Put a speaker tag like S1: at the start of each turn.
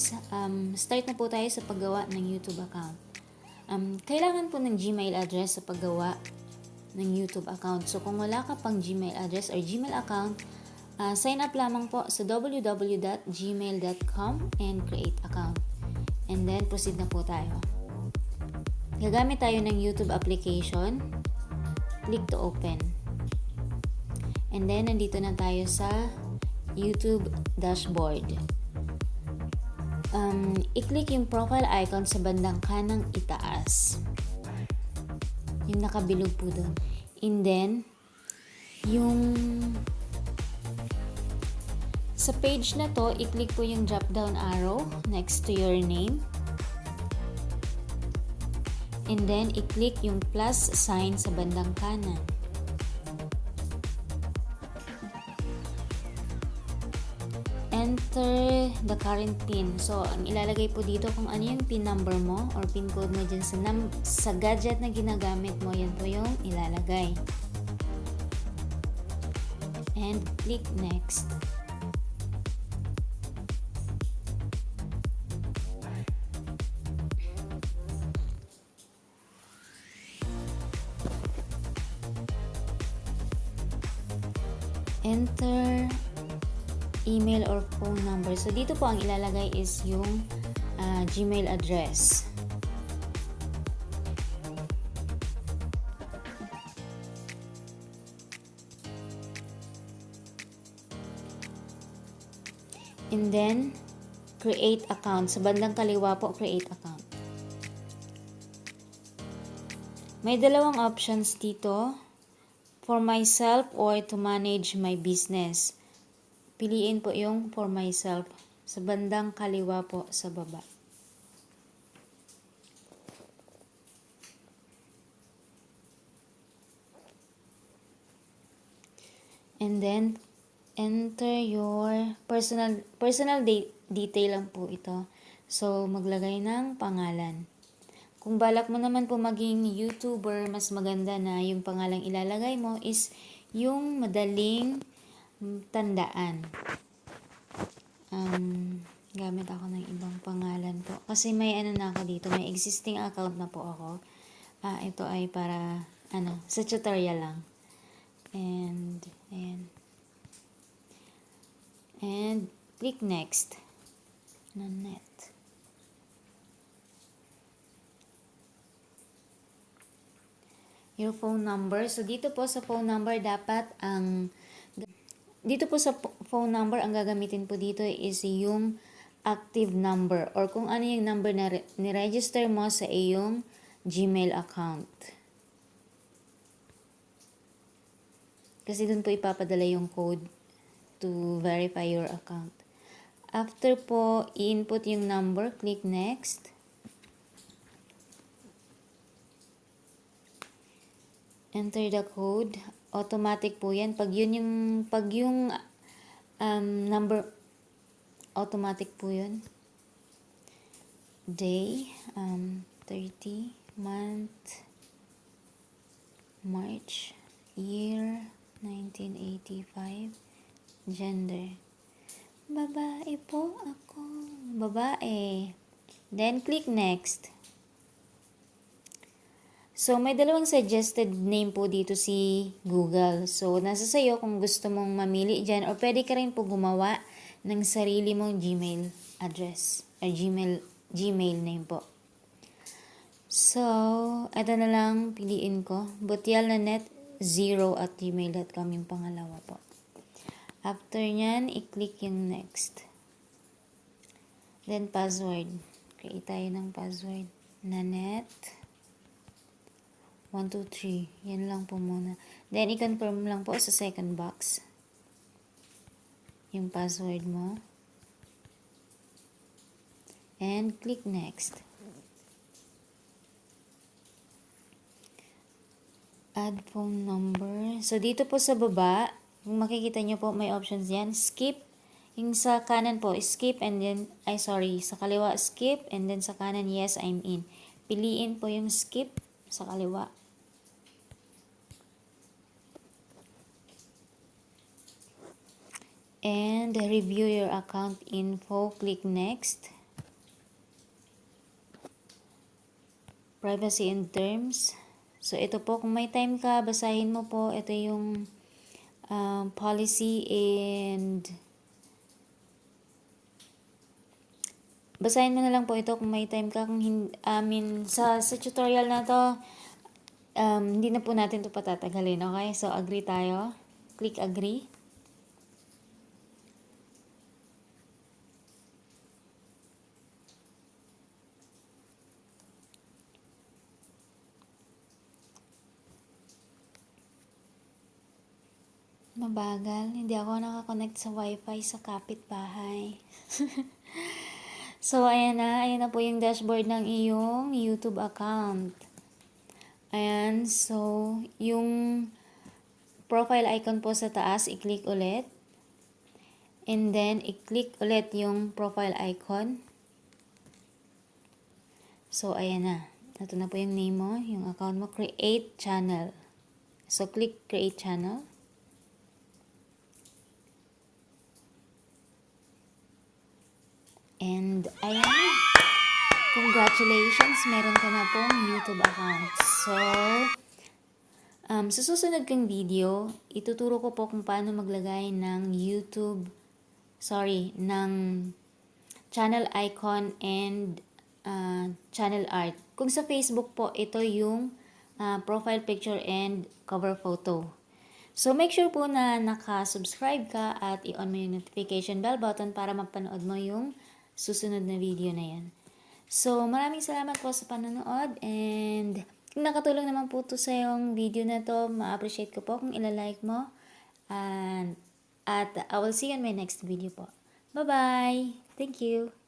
S1: guys, start na po tayo sa paggawa ng YouTube account. Kailangan po ng Gmail address sa paggawa ng YouTube account. So kung wala ka pang Gmail address or Gmail account, sign up lamang po sa www.gmail.com and create account. And then proceed na po tayo. Gagamit tayo ng YouTube application. Click to open. And then nandito na tayo sa YouTube dashboard. I-click yung profile icon sa bandang kanang itaas. Yung nakabilog po doon. And then, yung sa page na to, i-click po yung drop down arrow next to your name. And then, i-click yung plus sign sa bandang kanan. Enter the current PIN. So, ang ilalagay po dito kung ano yung PIN number mo or PIN code mo dyan sa gadget na ginagamit mo, yan po yung ilalagay. And click next. Enter email or phone number. So, dito po ang ilalagay is yung Gmail address. And then, create account. Sa bandang kaliwa po, create account. May dalawang options dito. For myself or to manage my business. Piliin po yung for myself sa bandang kaliwa po sa baba. And then, enter your personal detail lang po ito. So, maglagay ng pangalan. Kung balak mo naman po maging YouTuber, mas maganda na yung pangalang ilalagay mo is yung madaling tandaan. Gamit ako ng ibang pangalan po. Kasi may ano na ako dito. May existing account na po ako. Ito ay para, sa tutorial lang. And, ayan. And, click next. Nette. Your phone number. So, dito po sa phone number, phone number, ang gagamitin po dito is yung active number or kung ano yung number na ni-register mo sa iyong Gmail account. Kasi dun po ipapadala yung code to verify your account. After po, i-input yung number, click next. Enter the code. Automatic po yan. Pag yung number, automatic po yun. Day, 30, month, March, year, 1985, gender. Babae po ako. Babae. Then, click next. So, may dalawang suggested name po dito si Google. So, nasa sayo kung gusto mong mamili dyan o pwede ka rin po gumawa ng sarili mong Gmail address or Gmail name po. So, ito na lang piliin ko. butyalnanet0@gmail.com yung pangalawa po. After nyan, i-click yung next. Then, password. Create tayo ng password. Nette. 1, 2, 3. Yan lang po muna. Then, i-confirm lang po sa second box yung password mo. And, click next. Add phone number. So, dito po sa baba, kung makikita nyo po, may options yan. Skip. Yung sa kanan po, skip and then, sa kaliwa, skip and then sa kanan, yes, I'm in. Piliin po yung skip sa kaliwa. And review your account info. Click next. privacy and terms. So, ito po, kung may time ka, basahin mo po. Ito yung policy and basahin mo na lang po ito kung may time ka. Kung sa tutorial na to, hindi na po natin ito patatagalin. Okay? So, agree tayo. Click agree. Mabagal. Hindi ako nakakonect sa wifi sa kapitbahay. So, ayan na po yung dashboard ng iyong YouTube account. Ayan. So, yung profile icon po sa taas, i-click ulit. And then, i-click ulit yung profile icon. So, ayan na. Ito na po yung name mo, yung account mo. Create channel. So, click create channel. And, ayan na. Congratulations, meron ka na pong YouTube account. So, sa susunod kong video, ituturo ko po kung paano maglagay ng ng channel icon and channel art. Kung sa Facebook po, ito yung profile picture and cover photo. So, make sure po na naka-subscribe ka at i-on mo yung notification bell button para mapanood mo yung susunod na video na yan. So, maraming salamat po sa panonood and kung nakatulong naman po ito sa yung video na to, ma-appreciate ko po kung ilalike mo. At I will see you in my next video po. Bye-bye! Thank you!